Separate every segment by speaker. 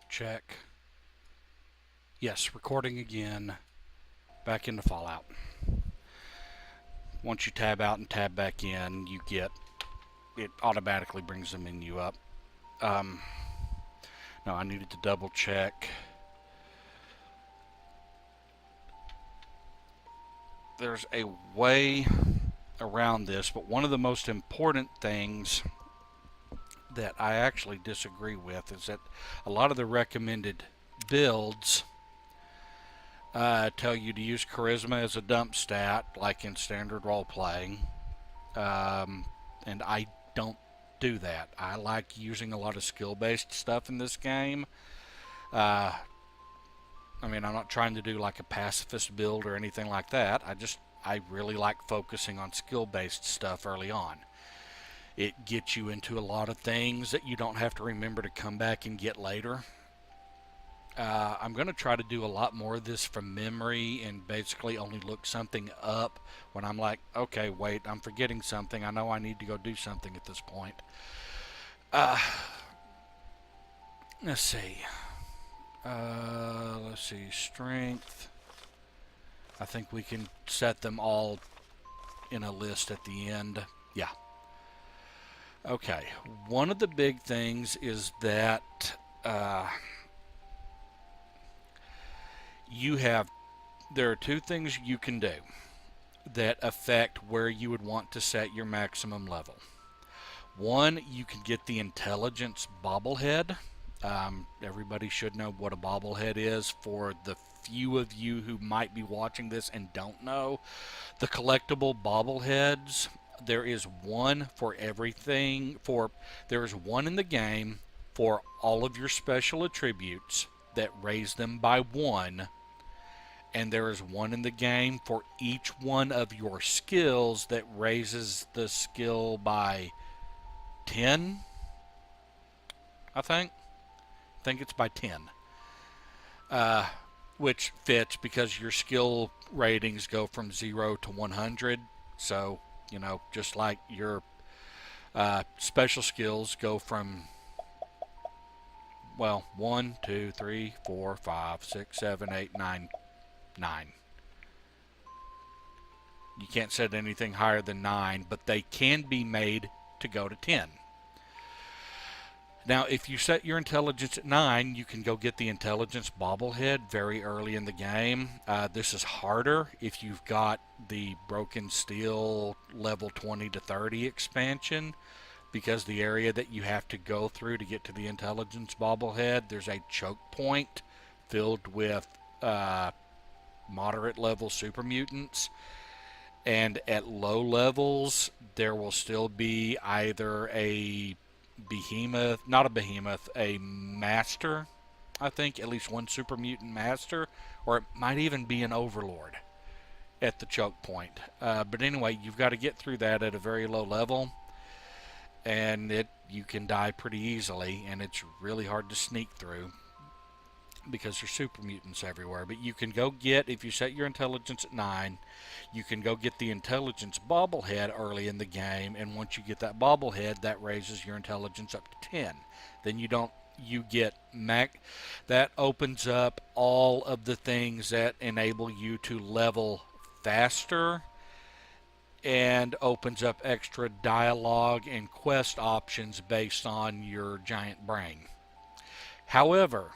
Speaker 1: Check. Yes, recording again. Back into Fallout. Once you tab out and tab back in, you get, it automatically brings the menu up. No, I needed to double check. There's a way around this, but one of the most important things that I actually disagree with is that a lot of the recommended builds tell you to use charisma as a dump stat, like in standard role playing, and I don't do that. I like using a lot of skill-based stuff in this game. I mean, I'm not trying to do like a pacifist build or anything like that. I really like focusing on skill-based stuff early on. It gets you into a lot of things that you don't have to remember to come back and get later. I'm going to try to do a lot more of this from memory and basically only look something up when I'm like, okay, wait, I'm forgetting something. I know I need to go do something at this point. Let's see. Strength. I think we can set them all in a list at the end. Yeah. Okay. One of the big things is that there are two things you can do that affect where you would want to set your maximum level. One, you can get the Intelligence Bobblehead. Everybody should know what a bobblehead is. For the few of you who might be watching this and don't know, the collectible bobbleheads, there is one for everything. There is one in the game for all of your special attributes that raise them by 1, and there is one in the game for each one of your skills that raises the skill by 10. I think it's by 10, which fits because your skill ratings go from 0 to 100. So, you know, just like your special skills go from, well, 1, 2, 3, 4, 5, 6, 7, 8, 9. You can't set anything higher than 9, but they can be made to go to 10. Now, if you set your intelligence at 9, you can go get the Intelligence Bobblehead very early in the game. This is harder if you've got the Broken Steel level 20 to 30 expansion, because the area that you have to go through to get to the Intelligence Bobblehead, there's a choke point filled with moderate level super mutants, and at low levels there will still be either a behemoth, not a behemoth, a master, I think, at least one super mutant master, or it might even be an overlord at the choke point. But anyway, you've got to get through that at a very low level, and you can die pretty easily, and it's really hard to sneak through because there's super mutants everywhere. But you can go get, if you set your intelligence at 9, you can go get the Intelligence Bobblehead early in the game, and once you get that bobblehead, that raises your intelligence up to 10. Then you get that opens up all of the things that enable you to level faster, and opens up extra dialogue and quest options based on your giant brain. However,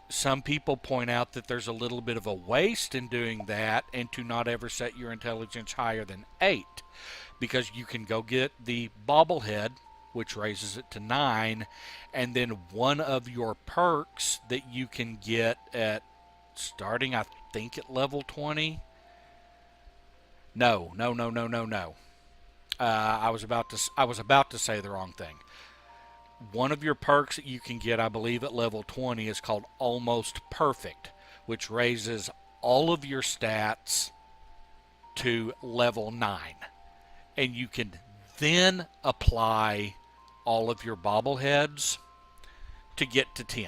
Speaker 1: some people point out that there's a little bit of a waste in doing that, and to not ever set your intelligence higher than 8, because you can go get the bobblehead, which raises it to 9, and then one of your perks that you can get at starting, I think, at level 20. No. I was about to say the wrong thing. One of your perks that you can get, I believe, at level 20 is called Almost Perfect, which raises all of your stats to level 9. And you can then apply all of your bobbleheads to get to 10.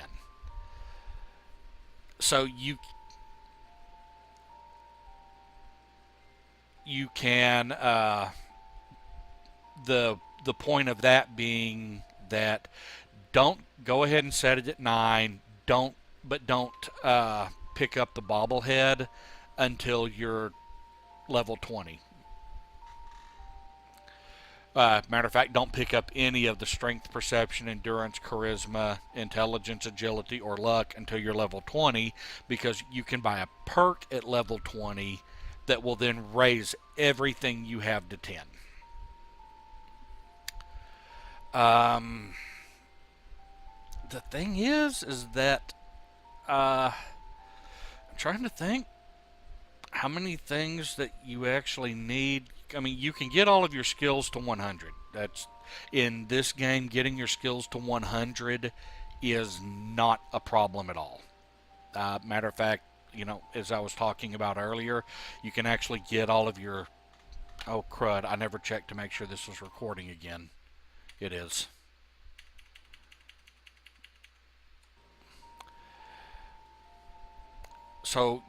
Speaker 1: So you can, the point of that being that Don't go ahead and set it at 9. Don't pick up the bobblehead until you're level 20. Matter of fact, don't pick up any of the strength, perception, endurance, charisma, intelligence, agility, or luck until you're level 20, because you can buy a perk at level 20 that will then raise everything you have to 10. The thing is that I'm trying to think how many things that you actually need. I mean, you can get all of your skills to 100. That's in this game. Getting your skills to 100 is not a problem at all. Matter of fact, as I was talking about earlier, you can actually get all of your. Oh crud! I never checked to make sure this was recording again. It is. So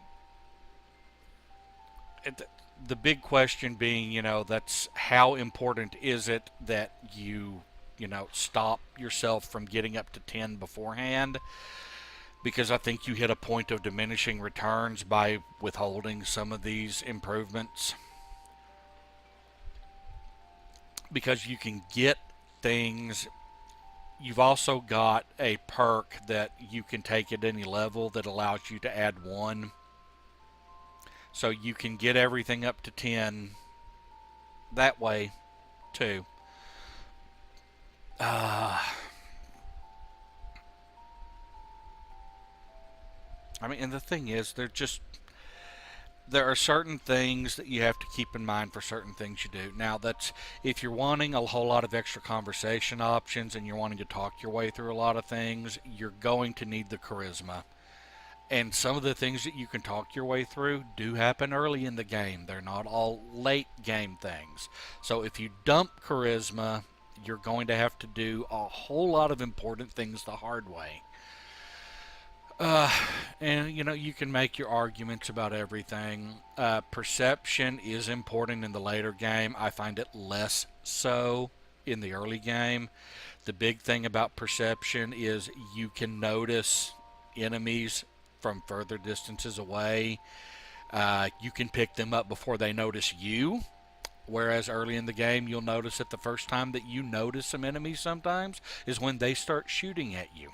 Speaker 1: the big question being, that's how important is it that you stop yourself from getting up to 10 beforehand? Because I think you hit a point of diminishing returns by withholding some of these improvements. Because you can get things. You've also got a perk that you can take at any level that allows you to add 1. So you can get everything up to 10 that way, too. I mean, and the thing is, there are certain things that you have to keep in mind for certain things you do. Now, that's if you're wanting a whole lot of extra conversation options and you're wanting to talk your way through a lot of things, you're going to need the charisma. And some of the things that you can talk your way through do happen early in the game. They're not all late game things. So if you dump charisma, you're going to have to do a whole lot of important things the hard way. And you can make your arguments about everything. Perception is important in the later game. I find it less so in the early game. The big thing about perception is you can notice enemies from further distances away. You can pick them up before they notice you. Whereas early in the game, you'll notice that the first time that you notice some enemies sometimes is when they start shooting at you.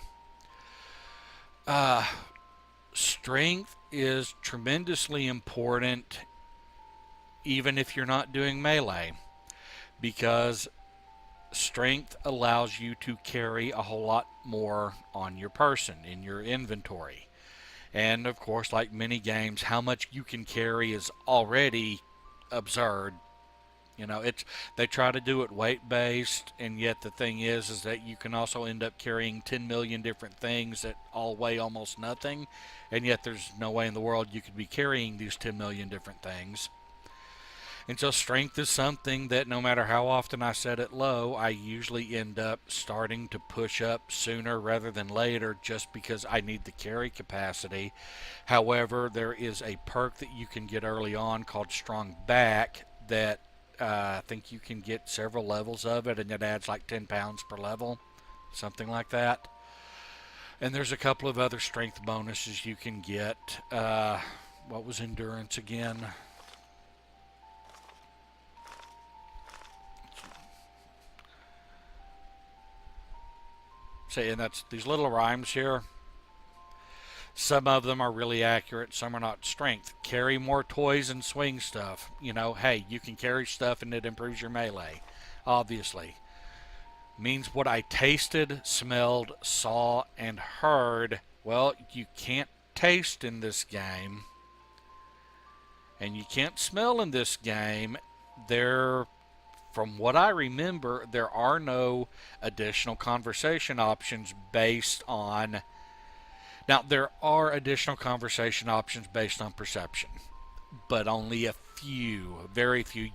Speaker 1: Strength is tremendously important even if you're not doing melee, because strength allows you to carry a whole lot more on your person in your inventory. And of course, like many games, how much you can carry is already absurd. They try to do it weight based, and yet the thing is that you can also end up carrying 10 million different things that all weigh almost nothing, and yet there's no way in the world you could be carrying these 10 million different things. And so strength is something that no matter how often I set it low, I usually end up starting to push up sooner rather than later, just because I need the carry capacity. However, there is a perk that you can get early on called Strong Back that I think you can get several levels of it, and it adds like 10 pounds per level, something like that. And there's a couple of other strength bonuses you can get. What was endurance again? See, and that's these little rhymes here. Some of them are really accurate, some are not. Strength. Carry more toys and swing stuff. Hey, you can carry stuff and it improves your melee. Obviously. Means what I tasted, smelled, saw, and heard. Well, you can't taste in this game. And you can't smell in this game. From what I remember, there are no additional conversation options based on. Now, there are additional conversation options based on perception, but only a few, very few.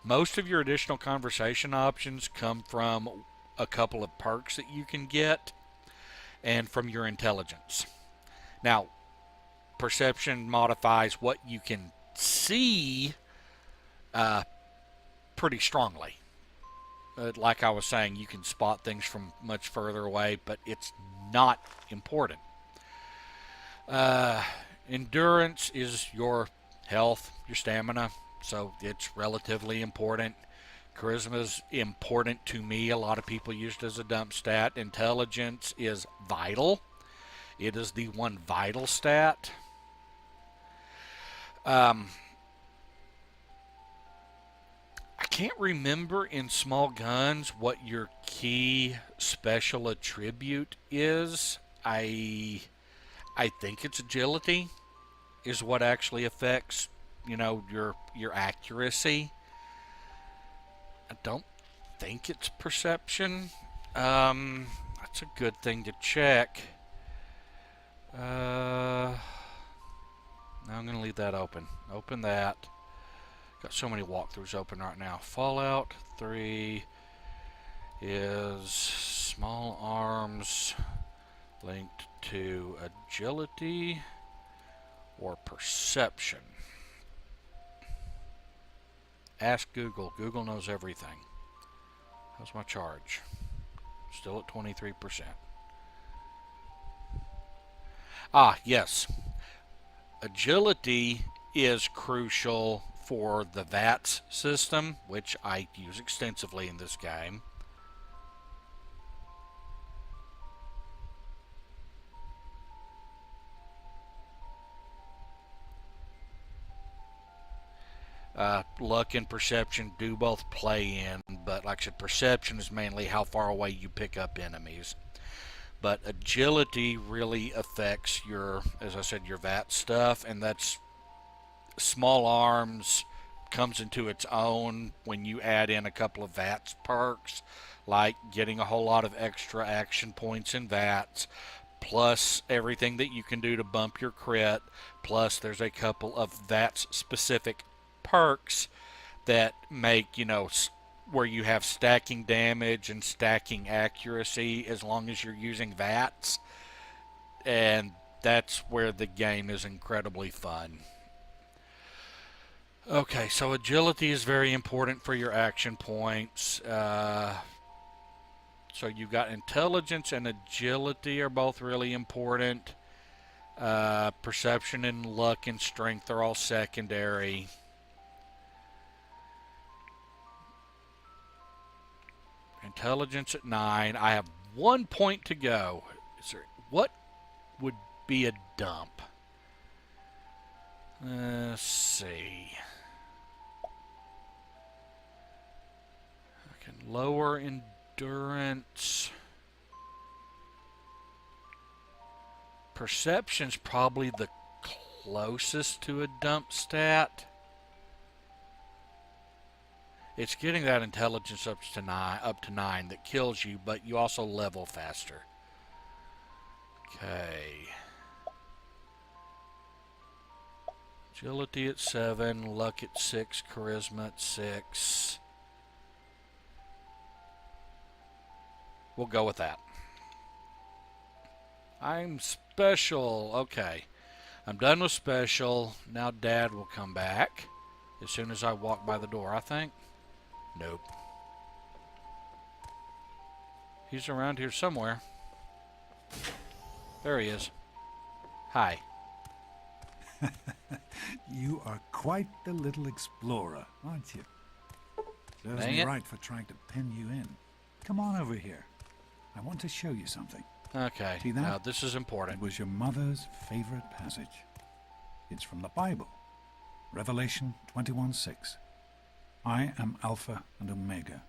Speaker 1: Most of your additional conversation options come from a couple of perks that you can get and from your intelligence. Now, perception modifies what you can see pretty strongly. like I was saying, you can spot things from much further away, but it's not important. Endurance is your health, your stamina, so it's relatively important. Charisma is important to me. A lot of people use it as a dump stat. Intelligence is vital. It is the one vital stat. I can't remember in small guns what your key special attribute is. I think it's agility is what actually affects, your accuracy. I don't think it's perception. That's a good thing to check. Now I'm going to leave that open. Open that. Got so many walkthroughs open right now. Fallout 3 is small arms linked to agility or perception. Ask Google. Google knows everything. How's my charge? Still at 23%. Yes. Agility is crucial for the VATS system, which I use extensively in this game. Luck and perception do both play in, but like I said, perception is mainly how far away you pick up enemies. But agility really affects your, as I said, your VAT stuff, and that's small arms comes into its own when you add in a couple of VATS perks, like getting a whole lot of extra action points in VATS, plus everything that you can do to bump your crit, plus there's a couple of VATS specific perks that make, where you have stacking damage and stacking accuracy as long as you're using VATS, and that's where the game is incredibly fun. Okay, so agility is very important for your action points. So you've got intelligence and agility are both really important. Perception and luck and strength are all secondary. Intelligence at 9. I have 1 point to go. What would be a dump? Let's see. I can lower endurance. Perception's probably the closest to a dump stat. It's getting that intelligence up to 9 that kills you, but you also level faster. Okay. Agility at 7, luck at 6, charisma at 6. We'll go with that. I'm special. Okay. I'm done with special. Now Dad will come back as soon as I walk by the door, I think. Nope. He's around here somewhere. There he is. Hi.
Speaker 2: You are quite the little explorer, aren't you? Serves me right for trying to pin you in. Come on over here. I want to show you something.
Speaker 1: Okay.
Speaker 2: See that?
Speaker 1: Now this is important.
Speaker 2: It was your mother's favorite passage. It's from the Bible. Revelation 21:6. I am Alpha and Omega,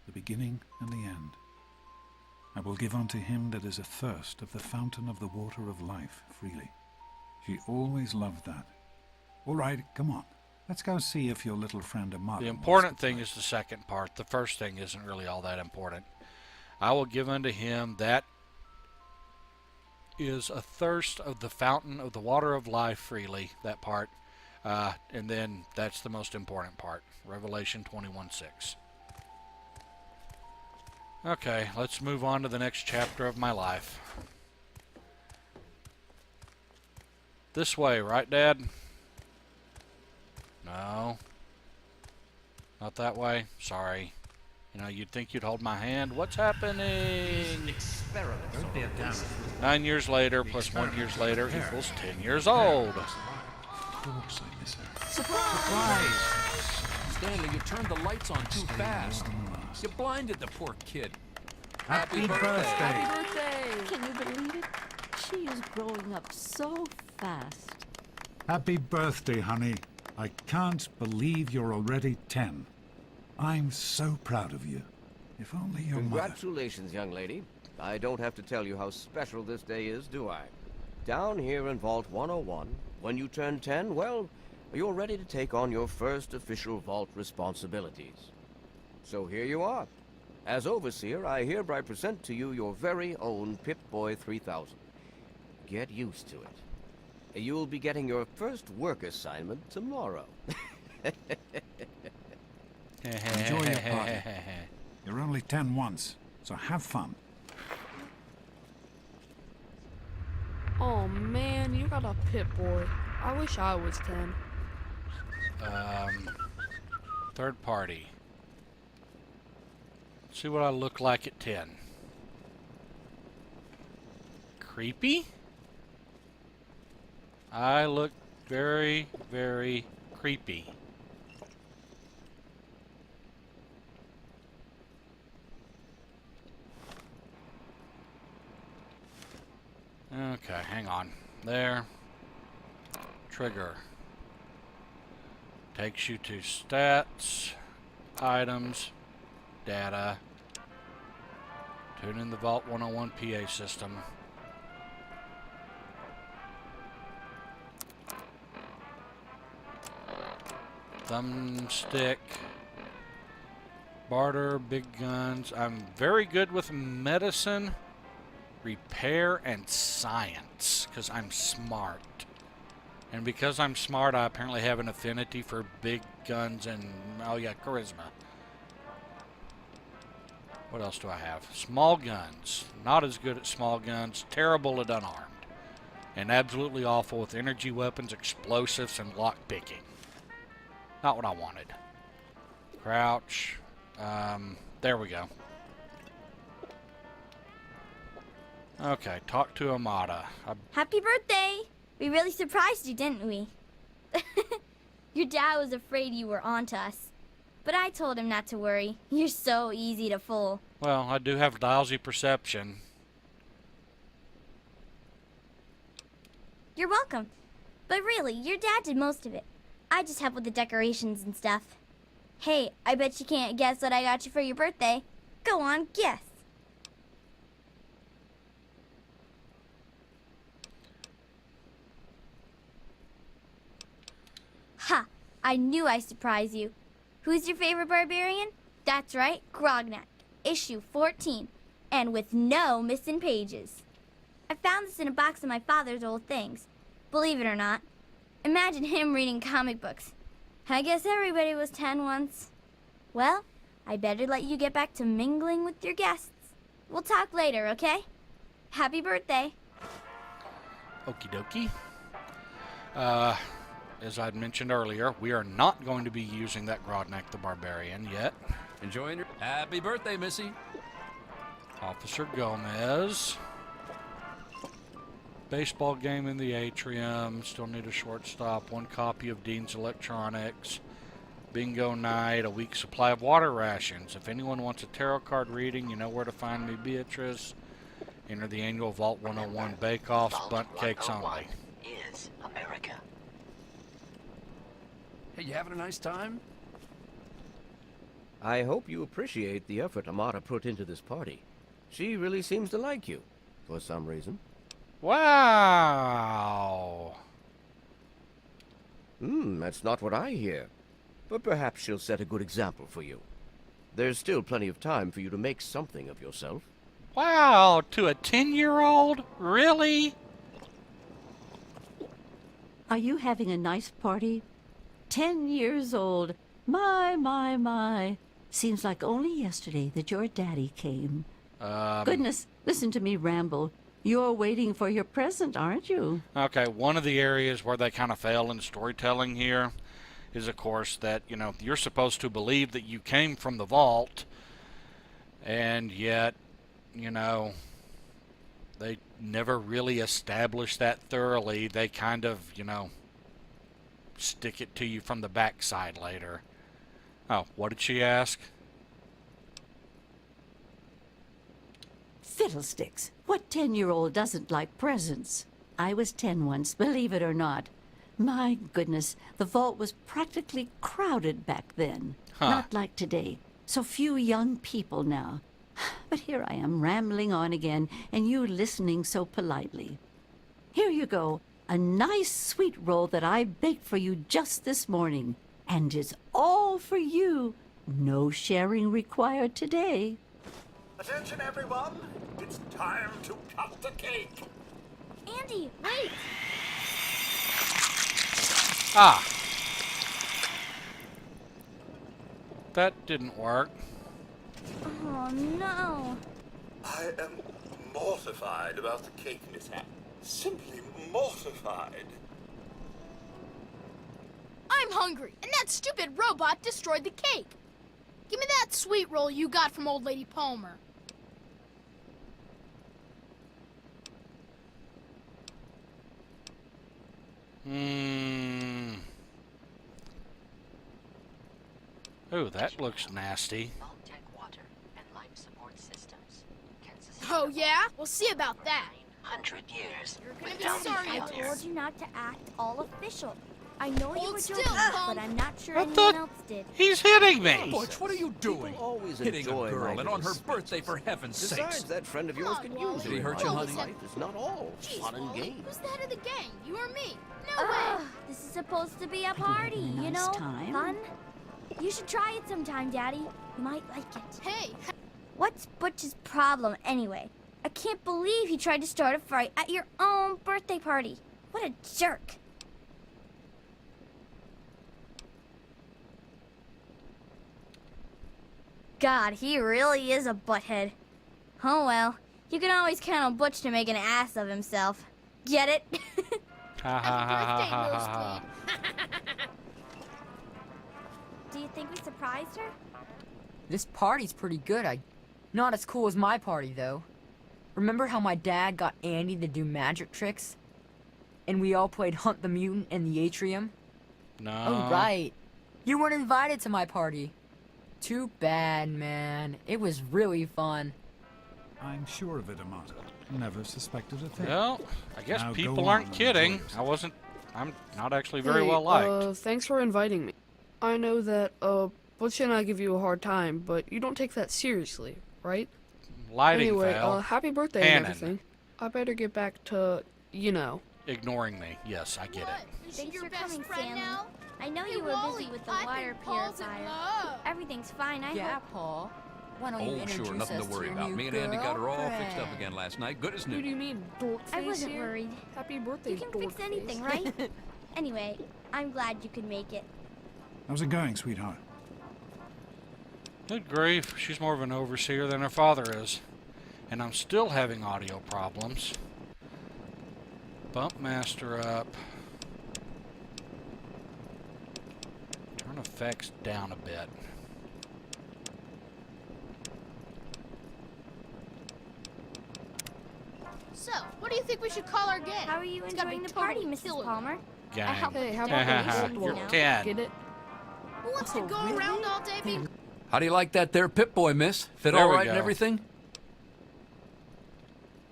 Speaker 2: the beginning and the end. I will give unto him that is athirst of the fountain of the water of life freely. She always loved that. All right, come on. Let's go see if your little friend Amara.
Speaker 1: The important thing is the second part. The first thing isn't really all that important. I will give unto him that is athirst of the fountain of the water of life freely. That part. And then that's the most important part. Revelation 21:6. Okay, let's move on to the next chapter of my life. This way, right, Dad? No. Not that way? Sorry. You know, you'd think you'd hold my hand. What's happening?
Speaker 3: Experiments on their damage.
Speaker 1: 9 years later plus 1 year later equals 10 years old.
Speaker 2: Course I miss her.
Speaker 3: Surprise! Stanley, you turned the lights on too fast.
Speaker 2: More than last.
Speaker 3: You blinded the poor kid.
Speaker 2: Happy birthday!
Speaker 3: Happy birthday!
Speaker 4: Can you believe it? She is growing up so fast.
Speaker 2: Happy birthday, honey. I can't believe you're already 10. I'm so proud of you. If only your mother...
Speaker 5: Congratulations, young lady. I don't have to tell you how special this day is, do I? Down here in Vault 101, when you turn 10, well, you're ready to take on your first official Vault responsibilities. So here you are. As Overseer, I hereby present to you your very own Pip-Boy 3000. Get used to it. You'll be getting your first work assignment tomorrow.
Speaker 2: Enjoy your party. You're only 10 once, so have fun.
Speaker 6: Oh man, you got a Pip-Boy. I wish I was 10.
Speaker 1: Third party. See what I look like at 10. Creepy? I look very, very creepy. Okay, hang on. There. Trigger. Takes you to stats, items, data. Tune in the Vault 101 PA system. Thumbstick. Barter, big guns. I'm very good with medicine, repair, and science because I'm smart. And because I'm smart, I apparently have an affinity for big guns and, oh yeah, charisma. What else do I have? Small guns. Not as good at small guns. Terrible at unarmed. And absolutely awful with energy weapons, explosives, and lockpicking. Not what I wanted. Crouch. There we go. Okay, talk to Amada.
Speaker 7: Happy birthday! We really surprised you, didn't we? Your dad was afraid you were onto us. But I told him not to worry. You're so easy to fool.
Speaker 1: Well, I do have lousy perception.
Speaker 7: You're welcome. But really, your dad did most of it. I just helped with the decorations and stuff. Hey, I bet you can't guess what I got you for your birthday. Go on, guess. Ha! I knew I'd surprise you. Who's your favorite barbarian? That's right, Grognak, issue 14, and with no missing pages. I found this in a box of my father's old things. Believe it or not. Imagine him reading comic books. I guess everybody was 10 once. Well, I better let you get back to mingling with your guests. We'll talk later, okay? Happy birthday.
Speaker 1: Okie dokie. As I'd mentioned earlier, we are not going to be using that Grodnak the Barbarian yet.
Speaker 3: Enjoying your happy birthday, Missy.
Speaker 1: Officer Gomez. Baseball game in the atrium. Still need a shortstop. 1 copy of Dean's Electronics. Bingo night. A week's supply of water rations. If anyone wants a tarot card reading, you know where to find me, Beatrice. Enter the annual Vault 101 Bake-Offs. Bunt cakes only.
Speaker 8: Is America.
Speaker 3: Hey, you having a nice time?
Speaker 5: I hope you appreciate the effort Amada put into this party. She really seems to like you, for some reason.
Speaker 1: Wow.
Speaker 5: That's not what I hear. But perhaps she'll set a good example for you. There's still plenty of time for you to make something of yourself.
Speaker 1: Wow, to a 10-year-old? Really?
Speaker 4: Are you having a nice party? 10 years old. My. Seems like only yesterday that your daddy came. Goodness, listen to me ramble. You're waiting for your present, aren't you?
Speaker 1: Okay, one of the areas where they kind of fail in storytelling here is, of course, that, you know, you're supposed to believe that you came from the vault, And yet, they never really established that thoroughly. They kind of, stick it to you from the backside later. Oh, what did she ask?
Speaker 4: Fiddlesticks. What 10-year-old doesn't like presents? I was 10 once, believe it or not. My goodness, the vault was practically crowded back then.
Speaker 1: Huh.
Speaker 4: Not like today. So few young people now. But here I am rambling on again, and you listening so politely. Here you go, a nice sweet roll that I baked for you just this morning. And it's all for you. No sharing required today.
Speaker 8: Attention, everyone. It's time to cut the cake.
Speaker 7: Andy, wait!
Speaker 1: Ah. That didn't work.
Speaker 7: Oh, no.
Speaker 8: I am mortified about the cake mishap. Simply mortified.
Speaker 9: I'm hungry, and that stupid robot destroyed the cake. Give me that sweet roll you got from old lady Palmer.
Speaker 1: Oh, that looks nasty.
Speaker 9: Oh, yeah? We'll see about that.
Speaker 10: 100 years.
Speaker 9: You're gonna be sorry
Speaker 7: I
Speaker 9: out there.
Speaker 7: told you not to act all official. I know you
Speaker 9: Hold
Speaker 7: were
Speaker 9: still,
Speaker 7: joking,
Speaker 9: Pum.
Speaker 7: but I'm not sure
Speaker 1: I
Speaker 7: anyone
Speaker 1: thought-
Speaker 7: else did.
Speaker 1: He's hitting me.
Speaker 3: Butch, what are you doing?
Speaker 5: People always
Speaker 3: Hitting
Speaker 5: enjoy
Speaker 3: a girl,
Speaker 5: my
Speaker 3: and on her
Speaker 5: little
Speaker 3: birthday, for heaven's
Speaker 5: Besides,
Speaker 3: sakes.
Speaker 5: that friend of yours
Speaker 9: Come on,
Speaker 5: could
Speaker 9: Wally.
Speaker 5: use it.
Speaker 3: Did he hurt
Speaker 5: in
Speaker 3: you,
Speaker 5: life.
Speaker 3: honey?
Speaker 5: Life is not all
Speaker 9: Jeez,
Speaker 5: fun and
Speaker 9: Wally,
Speaker 5: games.
Speaker 9: who's the head of the gang? You or me? No way.
Speaker 7: Ugh, this is supposed to be a party,
Speaker 4: having a
Speaker 7: you
Speaker 4: nice
Speaker 7: know?
Speaker 4: time?
Speaker 7: Fun. You should try it sometime, Daddy. You might like it.
Speaker 9: Hey,
Speaker 7: What's Butch's problem, anyway? I can't believe he tried to start a fight at your own birthday party. What a jerk. God, he really is a butthead. Oh well, you can always count on Butch to make an ass of himself. Get it?
Speaker 1: Ha ha ha
Speaker 9: birthday,
Speaker 1: ha ha ha.
Speaker 9: nosebleed.
Speaker 7: Do you think we surprised her?
Speaker 11: This party's pretty good. Not as cool as my party, though. Remember how my dad got Andy to do magic tricks? And we all played Hunt the Mutant in the atrium?
Speaker 1: No.
Speaker 11: Oh, right. You weren't invited to my party. Too bad, man. It was really fun.
Speaker 2: I'm sure of it, Amata. Never suspected a thing.
Speaker 1: Well, I guess
Speaker 2: Now go
Speaker 1: people
Speaker 2: on
Speaker 1: aren't
Speaker 2: and
Speaker 1: kidding.
Speaker 2: enjoy yourself.
Speaker 1: I'm not actually very well liked.
Speaker 6: Thanks for inviting me. I know that, Butch and I give you a hard time, but you don't take that seriously, right?
Speaker 1: Lighting
Speaker 6: Anyway,
Speaker 1: fail.
Speaker 6: happy birthday
Speaker 1: Cannon.
Speaker 6: and everything. I better get back to,
Speaker 1: Ignoring me. Yes, I get
Speaker 9: What?
Speaker 1: it.
Speaker 9: Is she
Speaker 7: Thanks
Speaker 9: your
Speaker 7: for
Speaker 9: best
Speaker 7: coming,
Speaker 9: friend
Speaker 7: Stanley.
Speaker 9: now?
Speaker 7: I know
Speaker 9: Hey,
Speaker 7: you were
Speaker 9: Wally,
Speaker 7: busy with the
Speaker 9: I
Speaker 7: water
Speaker 9: think Paul's in
Speaker 7: purifier.
Speaker 9: love.
Speaker 7: Everything's fine, I
Speaker 11: Yeah,
Speaker 7: hope.
Speaker 11: Paul. Why don't you
Speaker 3: Oh,
Speaker 11: introduce
Speaker 3: sure, nothing
Speaker 11: us
Speaker 3: to worry
Speaker 11: your
Speaker 3: about.
Speaker 11: new
Speaker 3: Me and Andy got her all fixed up
Speaker 11: girlfriend?
Speaker 3: again last night. Good as
Speaker 6: Who do
Speaker 3: new.
Speaker 6: you mean, dork face
Speaker 7: I wasn't
Speaker 6: here?
Speaker 7: worried.
Speaker 6: Happy birthday,
Speaker 7: You can
Speaker 6: dork
Speaker 7: fix anything,
Speaker 6: face.
Speaker 7: right? Anyway, I'm glad you could make it.
Speaker 2: How's it going, sweetheart?
Speaker 1: Good grief. She's more of an overseer than her father is. And I'm still having audio problems. Bump master up. Turn effects down a bit.
Speaker 9: So, what do you think we should call our gang?
Speaker 7: How are you
Speaker 9: It's gotta be
Speaker 7: enjoying the party,
Speaker 9: totally
Speaker 7: Mrs.
Speaker 9: killer.
Speaker 7: Palmer?
Speaker 1: Gang.
Speaker 7: I helped
Speaker 6: Hey, how
Speaker 7: with
Speaker 6: about
Speaker 7: the
Speaker 6: we
Speaker 7: decorations,
Speaker 6: just
Speaker 1: You're
Speaker 7: you know?
Speaker 1: 10.
Speaker 6: Get it?
Speaker 9: Who wants to go around all day being
Speaker 3: How do you like that there Pip-Boy, miss? Fit
Speaker 1: There
Speaker 3: all
Speaker 1: we
Speaker 3: right and
Speaker 1: go.
Speaker 3: everything?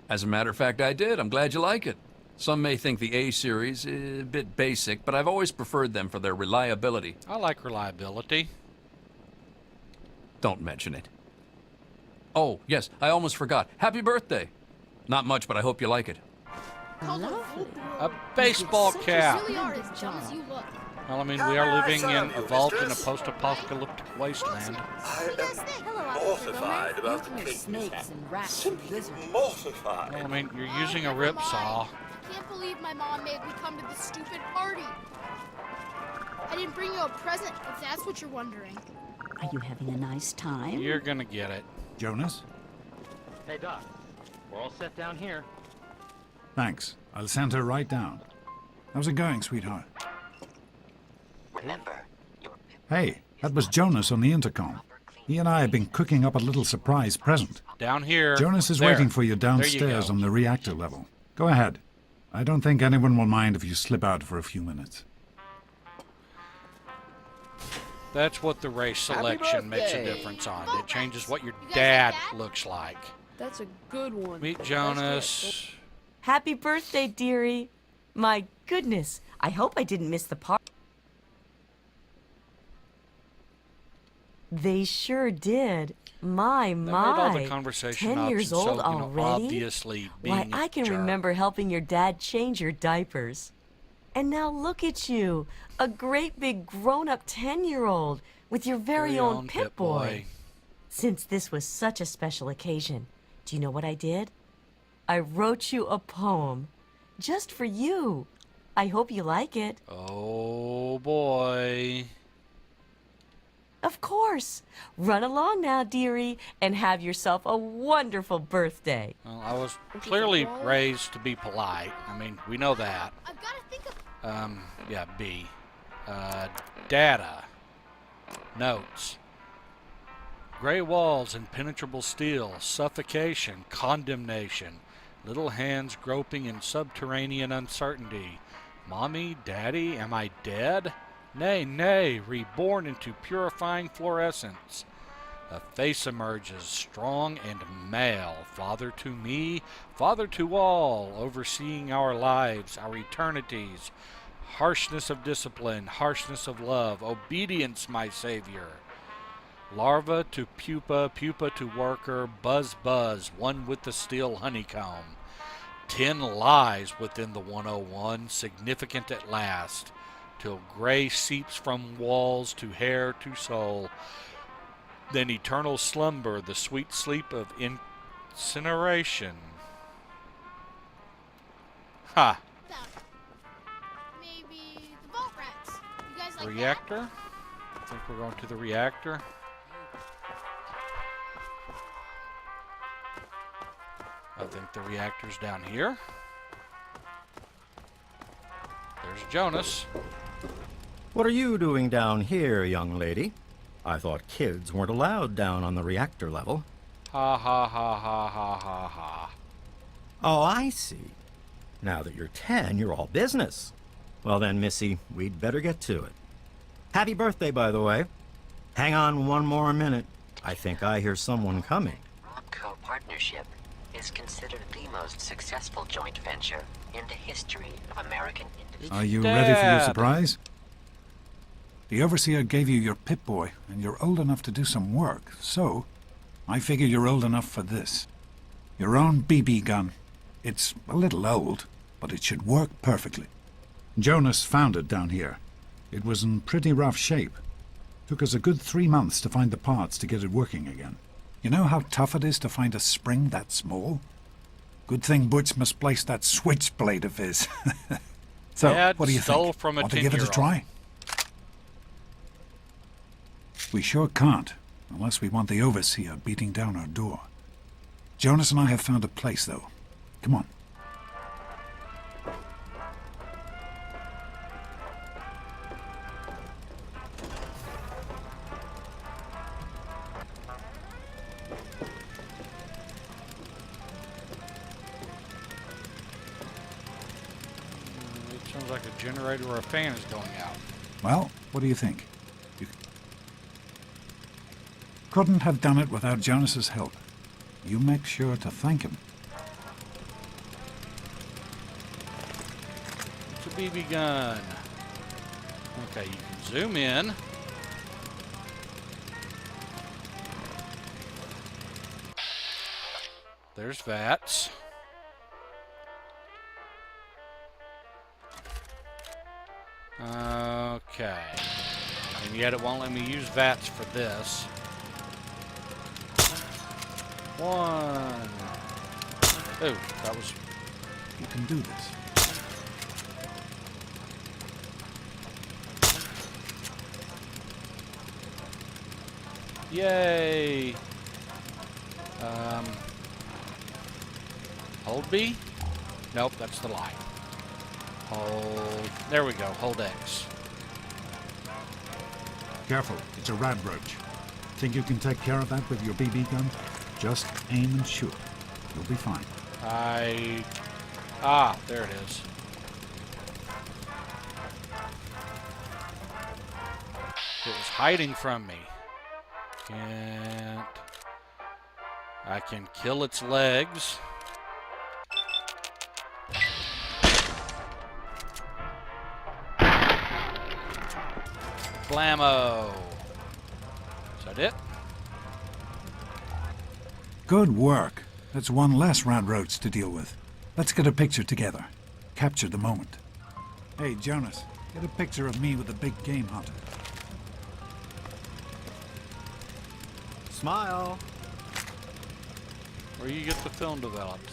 Speaker 3: As a matter of fact, I did. I'm glad you like it. Some may think the A series is a bit basic, but I've always preferred them for their reliability.
Speaker 1: I like reliability.
Speaker 3: Don't mention it. Oh, yes, I almost forgot. Happy birthday. Not much, but I hope you like it.
Speaker 4: Lovely.
Speaker 1: A baseball
Speaker 4: Such a
Speaker 1: cap.
Speaker 9: really are as dumb as you look?
Speaker 1: Well, I mean, we are living in a vault in a post-apocalyptic wasteland.
Speaker 8: I
Speaker 9: You guys
Speaker 8: am
Speaker 9: think?
Speaker 7: Hello, Officer
Speaker 8: mortified about the
Speaker 11: There's
Speaker 8: cake
Speaker 11: snakes
Speaker 8: mishap.
Speaker 11: and rats and
Speaker 8: Simply
Speaker 11: lizards.
Speaker 8: mortified.
Speaker 1: Well, I mean, you're
Speaker 9: Oh,
Speaker 1: using a
Speaker 9: never
Speaker 1: rip
Speaker 9: mind.
Speaker 1: saw.
Speaker 9: I can't believe my mom made me come to this stupid party. I didn't bring you a present, if that's what you're wondering.
Speaker 4: Are you having a nice time?
Speaker 1: You're gonna get it.
Speaker 2: Jonas?
Speaker 10: Hey, Doc. We're all set down here.
Speaker 2: Thanks. I'll send her right down. How's it going, sweetheart?
Speaker 10: Remember, your
Speaker 2: Hey, that was Jonas on the intercom.
Speaker 10: proper clean
Speaker 2: He and I have been cooking up a little surprise present.
Speaker 1: Down here.
Speaker 2: Jonas is
Speaker 1: there.
Speaker 2: waiting for you
Speaker 1: There you
Speaker 2: downstairs
Speaker 1: go.
Speaker 2: on the reactor level. Go ahead. I don't think anyone will mind if you slip out for a few minutes.
Speaker 1: That's what the race
Speaker 5: Happy
Speaker 1: selection makes a
Speaker 5: birthday.
Speaker 1: difference on. It changes what your
Speaker 9: You guys
Speaker 1: dad
Speaker 9: like that?
Speaker 1: looks like.
Speaker 6: That's a good one.
Speaker 1: Meet
Speaker 6: That's
Speaker 1: Jonas.
Speaker 12: Happy birthday, dearie. My goodness, I hope I didn't miss the part. They sure did. My,
Speaker 1: That made all the
Speaker 12: my.
Speaker 1: conversation
Speaker 12: 10 years
Speaker 1: options,
Speaker 12: old
Speaker 1: so, you know,
Speaker 12: already?
Speaker 1: obviously being
Speaker 12: Why, I
Speaker 1: a
Speaker 12: can
Speaker 1: jerk.
Speaker 12: remember helping your dad change your diapers. And now look at you, a great big grown-up 10-year-old with your very own Pip-Boy. Since this was such a special occasion, do you know what I did? I wrote you a poem, just for you. I hope you like it.
Speaker 1: Oh boy.
Speaker 12: Of course. Run along now, dearie, and have yourself a wonderful birthday.
Speaker 1: Well, I was clearly raised to be polite. I mean, we know that.
Speaker 9: I've got to think of.
Speaker 1: Yeah, B. Data. Notes. Gray walls, impenetrable steel, suffocation, condemnation, little hands groping in subterranean uncertainty. Mommy, Daddy, am I dead? Nay, nay, reborn into purifying fluorescence. A face emerges, strong and male, father to me, father to all, overseeing our lives, our eternities. Harshness of discipline, harshness of love, obedience, my Savior. Larva to pupa, pupa to worker, buzz, buzz, one with the steel honeycomb. 10 lies within the 101, significant at last, till gray seeps from walls to hair to soul. Then eternal slumber, the sweet sleep of incineration. Ha!
Speaker 9: Maybe the vault rats. You guys like
Speaker 1: Reactor? I think we're going to the reactor. I think the reactor's down here. There's Jonas.
Speaker 13: What are you doing down here, young lady? I thought kids weren't allowed down on the reactor level.
Speaker 1: Ha ha ha ha ha ha ha.
Speaker 13: Oh, I see. Now that you're 10, you're all business. Well then, Missy, we'd better get to it. Happy birthday, by the way. Hang on one more minute. I think I hear someone coming.
Speaker 14: Romco Partnership is considered the most successful joint venture in the history of American industry.
Speaker 2: Are you ready for your surprise? The Overseer gave you your Pip-Boy, and you're old enough to do some work, so I figure you're old enough for this. Your own BB gun. It's a little old, but it should work perfectly. Jonas found it down here. It was in pretty rough shape. Took us a good 3 months to find the parts to get it working again. You know how tough it is to find a spring that small? Good thing Butch misplaced that switchblade of his. So,
Speaker 1: Dad
Speaker 2: what do you
Speaker 1: stole
Speaker 2: think?
Speaker 1: from a
Speaker 2: Want to give it a
Speaker 1: 10-year-old.
Speaker 2: try? We sure can't, unless we want the Overseer beating down our door. Jonas and I have found a place, though. Come on.
Speaker 1: It sounds like a generator or a fan is going out.
Speaker 2: Well, what do you think? You couldn't have done it without Jonas's help. You make sure to thank him.
Speaker 1: It's a BB gun. Okay, you can zoom in. There's VATS. Okay. And yet it won't let me use VATS for this. One. Oh, that was...
Speaker 2: You can do this.
Speaker 1: Yay! Hold B? Nope, that's the light. Hold... There we go, hold X.
Speaker 2: Careful, it's a rad roach. Think you can take care of that with your BB gun? Just aim and shoot. You'll be fine.
Speaker 1: There it is. It was hiding from me. I can kill its legs. Blammo. Is that it?
Speaker 2: Good work. That's one less round roads to deal with. Let's get a picture together. Capture the moment. Hey, Jonas, get a picture of me with the big game hunter.
Speaker 13: Smile.
Speaker 1: Where you get the film developed?